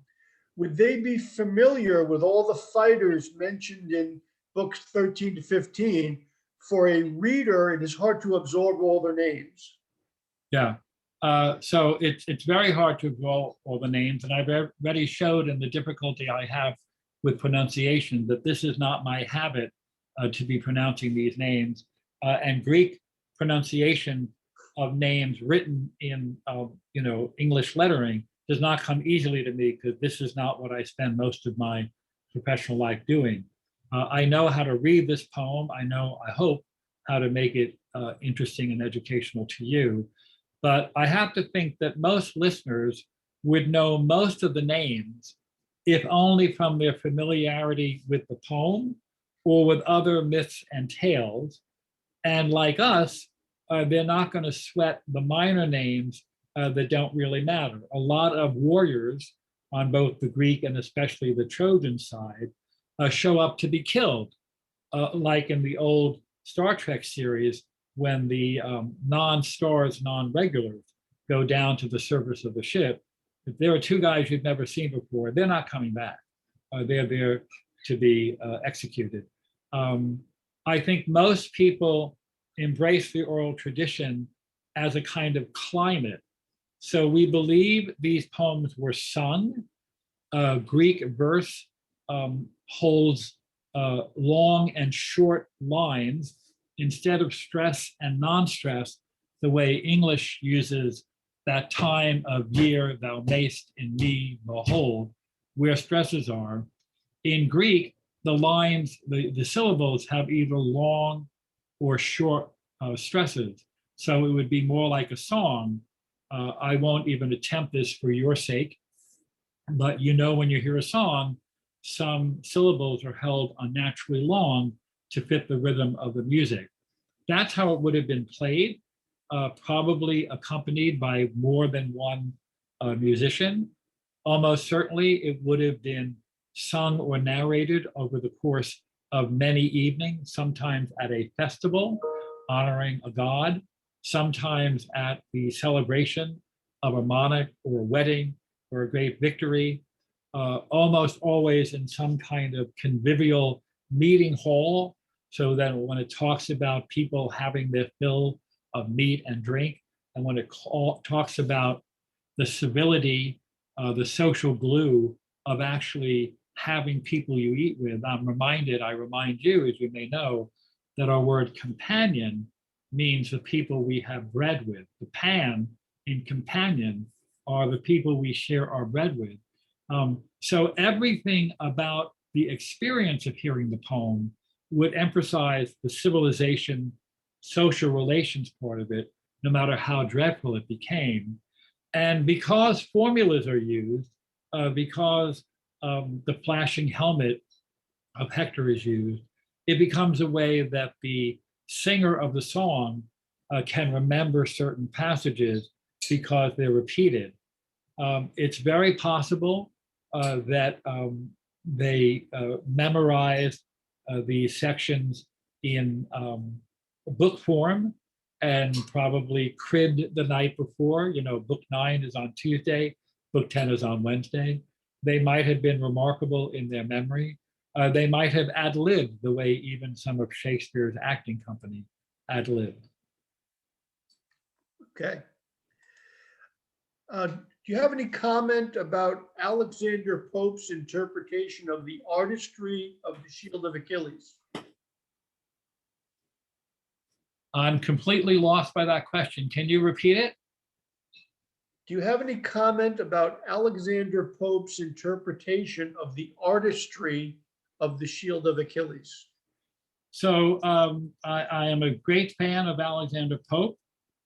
would they be familiar with all the fighters mentioned in books 13 to 15? For a reader, it is hard to absorb all their names. Yeah. So it's very hard to draw all the names, and I've already showed in the difficulty I have with pronunciation that this is not my habit to be pronouncing these names. And Greek pronunciation of names written in English lettering does not come easily to me, because this is not what I spend most of my professional life doing. I know how to read this poem. I hope how to make it interesting and educational to you. But I have to think that most listeners would know most of the names, if only from their familiarity with the poem or with other myths and tales. And like us, they're not going to sweat the minor names that don't really matter. A lot of warriors on both the Greek and especially the Trojan side show up to be killed, like in the old Star Trek series, when the non-stars, non-regulars go down to the surface of the ship. If there are two guys you've never seen before, they're not coming back. They're there to be executed. I think most people embrace the oral tradition as a kind of climate. So we believe these poems were sung. Greek verse holds long and short lines instead of stress and non-stress, the way English uses that time of year thou mayst in me behold, where stresses are. In Greek, the lines, the syllables have either long or short stresses. So it would be more like a song. I won't even attempt this for your sake, but when you hear a song, some syllables are held unnaturally long to fit the rhythm of the music. That's how it would have been played, probably accompanied by more than one musician. Almost certainly it would have been sung or narrated over the course of many evenings, sometimes at a festival honoring a god, sometimes at the celebration of a monarch or a wedding or a great victory, almost always in some kind of convivial meeting hall, so that when it talks about people having their fill of meat and drink, and when it talks about the civility, the social glue of actually having people you eat with, I remind you, as you may know, that our word companion means the people we have bread with. The pan in companion are the people we share our bread with. So everything about the experience of hearing the poem would emphasize the civilization, social relations part of it, no matter how dreadful it became. And because formulas are used, because the flashing helmet of Hector is used, it becomes a way that the singer of the song can remember certain passages because they're repeated. It's very possible that they memorized these sections in book form and probably cribbed the night before. Book 9 is on Tuesday, book 10 is on Wednesday. They might have been remarkable in their memory. They might have ad-libbed the way even some of Shakespeare's acting company ad-libbed. Okay. Do you have any comment about Alexander Pope's interpretation of the artistry of the Shield of Achilles? I'm completely lost by that question. Can you repeat it? Do you have any comment about Alexander Pope's interpretation of the artistry of the Shield of Achilles? So I am a great fan of Alexander Pope.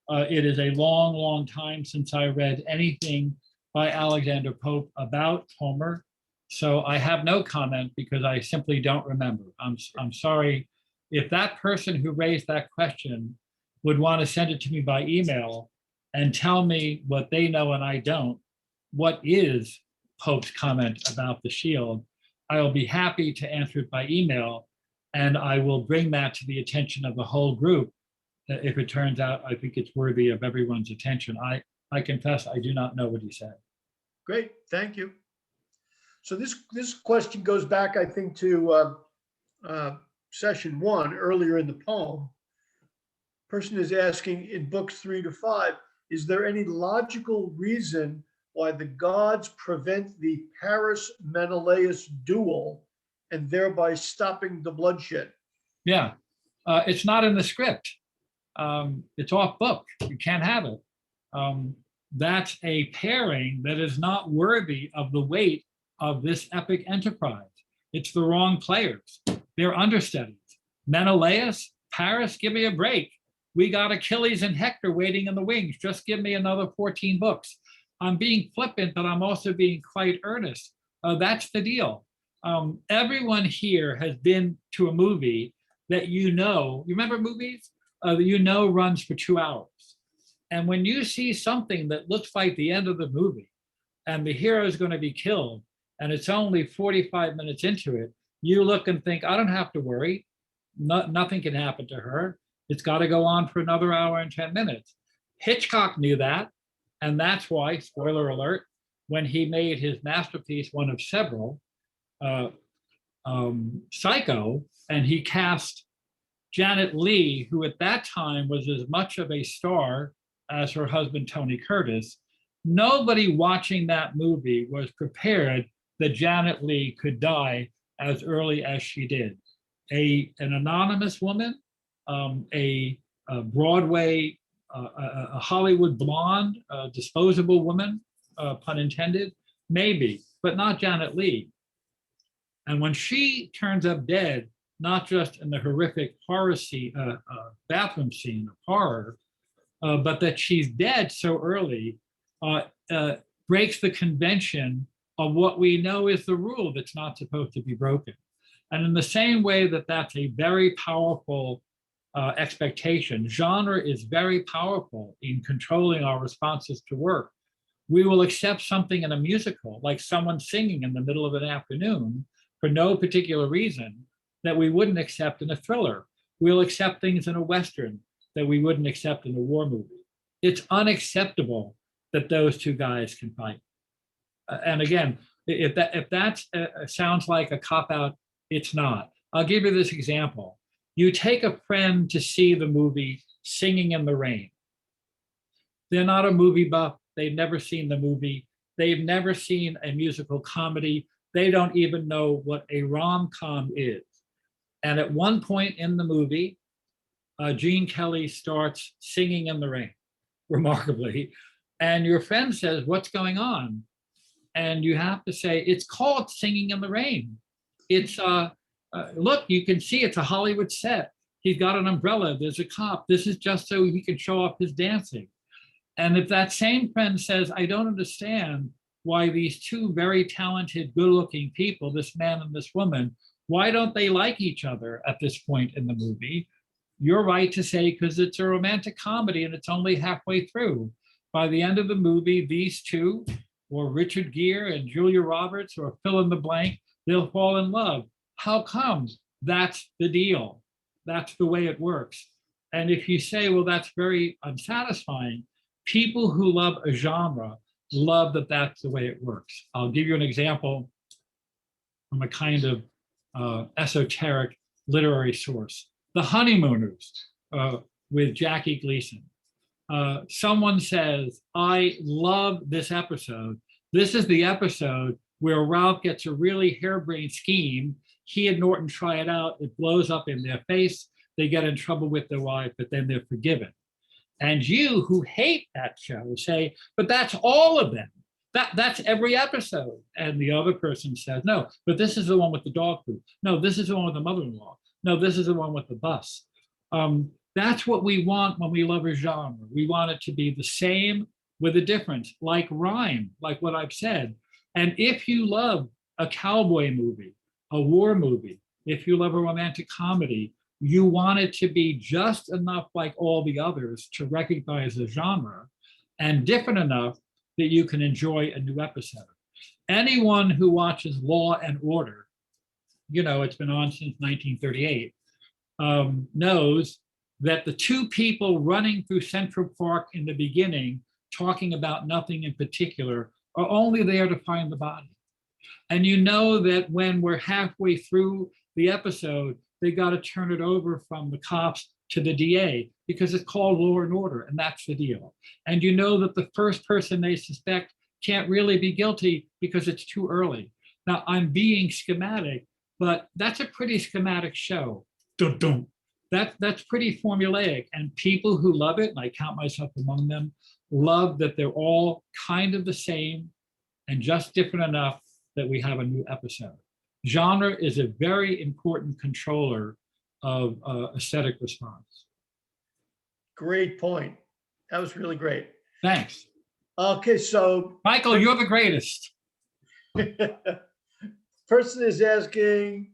It is a long, long time since I read anything by Alexander Pope about Homer. So I have no comment because I simply don't remember. I'm sorry. If that person who raised that question would want to send it to me by email and tell me what they know and I don't, what is Pope's comment about the shield, I will be happy to answer it by email, and I will bring that to the attention of the whole group if it turns out I think it's worthy of everyone's attention. I confess I do not know what he said. Great, thank you. So this question goes back, I think, to session 1 earlier in the poem. Person is asking, in books 3 to 5, is there any logical reason why the gods prevent the Paris-Menelaus duel and thereby stopping the bloodshed? Yeah, it's not in the script. It's off book. You can't have it. That's a pairing that is not worthy of the weight of this epic enterprise. It's the wrong players. They're understudies. Menelaus, Paris, give me a break. We got Achilles and Hector waiting in the wings. Just give me another 14 books. I'm being flippant, but I'm also being quite earnest. That's the deal. Everyone here has been to a movie that you remember movies? Runs for 2 hours. And when you see something that looks like the end of the movie and the hero is going to be killed and it's only 45 minutes into it, you look and think, I don't have to worry. Nothing can happen to her. It's got to go on for another hour and 10 minutes. Hitchcock knew that. And that's why, spoiler alert, when he made his masterpiece, one of several, Psycho, and he cast Janet Leigh, who at that time was as much of a star as her husband, Tony Curtis, nobody watching that movie was prepared that Janet Leigh could die as early as she did. An anonymous woman, a Broadway, a Hollywood blonde, disposable woman, pun intended, maybe, but not Janet Leigh. And when she turns up dead, not just in the horrific horror scene, bathroom scene of horror, but that she's dead so early, breaks the convention of what we know is the rule that's not supposed to be broken. And in the same way that that's a very powerful expectation, genre is very powerful in controlling our responses to work. We will accept something in a musical, like someone singing in the middle of an afternoon for no particular reason, that we wouldn't accept in a thriller. We'll accept things in a Western that we wouldn't accept in a war movie. It's unacceptable that those two guys can fight. And again, if that sounds like a cop-out, it's not. I'll give you this example. You take a friend to see the movie Singing in the Rain. They're not a movie buff. They've never seen the movie. They've never seen a musical comedy. They don't even know what a rom-com is. And at one point in the movie, Gene Kelly starts singing in the rain, remarkably. And your friend says, what's going on? And you have to say, it's called Singing in the Rain. It's, look, you can see it's a Hollywood set. He's got an umbrella, there's a cop. This is just so he can show off his dancing. And if that same friend says, I don't understand why these two very talented, good-looking people, this man and this woman, why don't they like each other at this point in the movie? You're right to say, because it's a romantic comedy and it's only halfway through. By the end of the movie, these two, or Richard Gere and Julia Roberts, or fill in the blank, they'll fall in love. How come? That's the deal. That's the way it works. And if you say, well, that's very unsatisfying, people who love a genre love that that's the way it works. I'll give you an example from a kind of esoteric literary source. The Honeymooners with Jackie Gleason. Someone says, I love this episode. This is the episode where Ralph gets a really harebrained scheme. He and Norton try it out. It blows up in their face. They get in trouble with their wife, but then they're forgiven. And you who hate that show say, but that's all of them. That's every episode. And the other person says, no, but this is the one with the dog food. No, this is the one with the mother-in-law. No, this is the one with the bus. That's what we want when we love a genre. We want it to be the same with a difference, like rhyme, like what I've said. And if you love a cowboy movie, a war movie, if you love a romantic comedy, you want it to be just enough like all the others to recognize the genre and different enough that you can enjoy a new episode. Anyone who watches Law and Order, it's been on since 1938, knows that the two people running through Central Park in the beginning, talking about nothing in particular, are only there to find the body. And you know that when we're halfway through the episode, they got to turn it over from the cops to the DA because it's called Law and Order, and that's the deal. And you know that the first person they suspect can't really be guilty because it's too early. Now, I'm being schematic, but that's a pretty schematic show. Dun, dun. That's pretty formulaic, and people who love it, and I count myself among them, love that they're all kind of the same and just different enough that we have a new episode. Genre is a very important controller of aesthetic response. Great point. That was really great. Thanks. Okay, so Michael, you're the greatest. person is asking,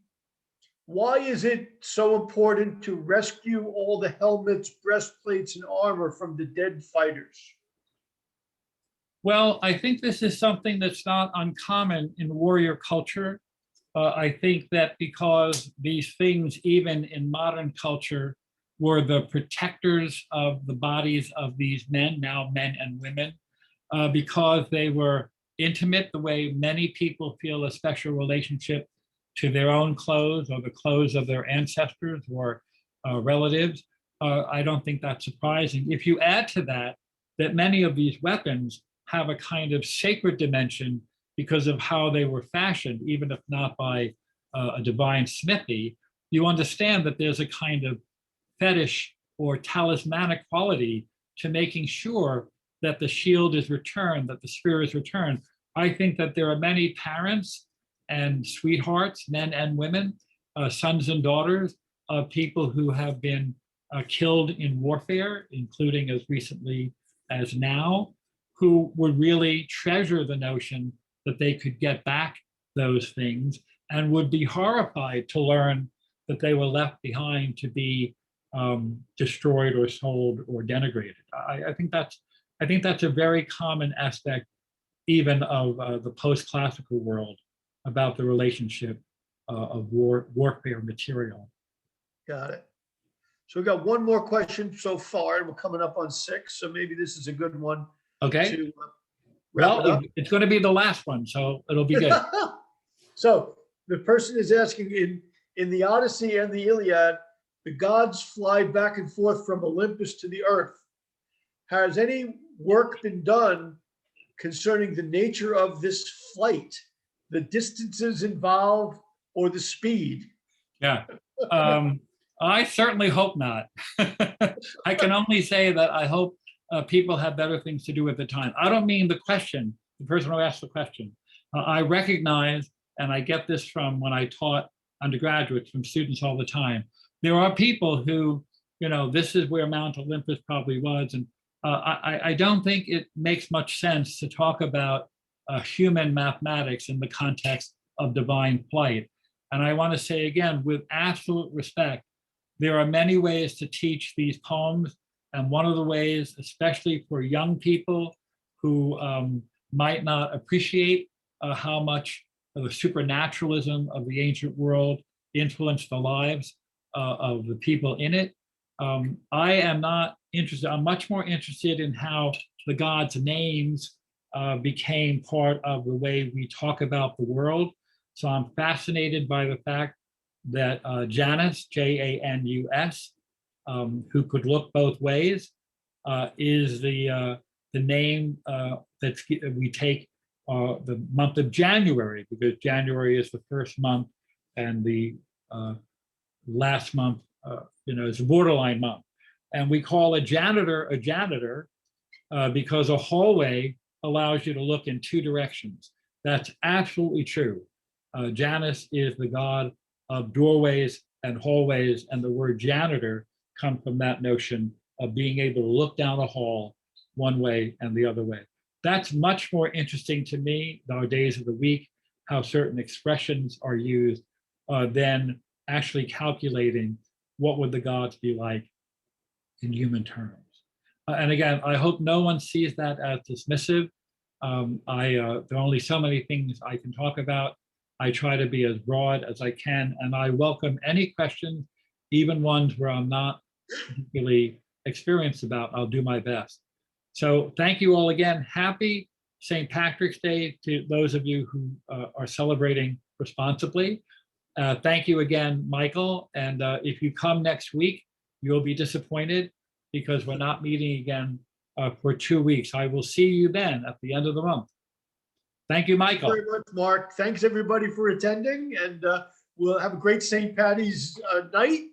why is it so important to rescue all the helmets, breastplates, and armor from the dead fighters? Well, I think this is something that's not uncommon in warrior culture. I think that because these things, even in modern culture, were the protectors of the bodies of these men, now men and women, because they were intimate the way many people feel a special relationship to their own clothes or the clothes of their ancestors or relatives. I don't think that's surprising. If you add to that, that many of these weapons have a kind of sacred dimension because of how they were fashioned, even if not by a divine smithy, you understand that there's a kind of fetish or talismanic quality to making sure that the shield is returned, that the spear is returned. I think that there are many parents and sweethearts, men and women, sons and daughters of people who have been killed in warfare, including as recently as now, who would really treasure the notion that they could get back those things and would be horrified to learn that they were left behind to be destroyed or sold or denigrated. I think that's a very common aspect even of the post-classical world about the relationship of warfare material. Got it. So we got one more question so far, and we're coming up on 6. So maybe this is a good one. Okay. To wrap it up. It's going to be the last one, so it'll be good. So the person is asking, in the Odyssey and the Iliad, the gods fly back and forth from Olympus to the earth. Has any work been done concerning the nature of this flight, the distances involved, or the speed? Yeah. I certainly hope not. I can only say that I hope people have better things to do at the time. I don't mean the question, the person who asked the question. I recognize, and I get this from when I taught undergraduates, from students all the time, there are people who, this is where Mount Olympus probably was. And I don't think it makes much sense to talk about human mathematics in the context of divine flight. And I want to say again, with absolute respect, there are many ways to teach these poems. And one of the ways, especially for young people who might not appreciate how much the supernaturalism of the ancient world influenced the lives of the people in it, I am not interested. I'm much more interested in how the gods' names became part of the way we talk about the world. So I'm fascinated by the fact that Janus, Janus, who could look both ways, is the name that we take the month of January, because January is the first month and the last month is a borderline month. And we call a janitor because a hallway allows you to look in two directions. That's absolutely true. Janus is the god of doorways and hallways, and the word janitor comes from that notion of being able to look down a hall one way and the other way. That's much more interesting to me nowadays of the week how certain expressions are used, than actually calculating what would the gods be like in human terms. And again, I hope no one sees that as dismissive. There are only so many things I can talk about. I try to be as broad as I can, and I welcome any questions, even ones where I'm not particularly experienced about. I'll do my best. So thank you all again. Happy St. Patrick's Day to those of you who are celebrating responsibly. Thank you again, Michael. And if you come next week, you'll be disappointed because we're not meeting again for 2 weeks. I will see you then at the end of the month. Thank you, Michael. Thank you very much, Mark. Thanks everybody for attending, and we'll have a great St. Patty's night,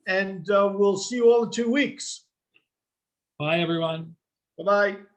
and we'll see you all in 2 weeks. Bye, everyone. Bye-bye.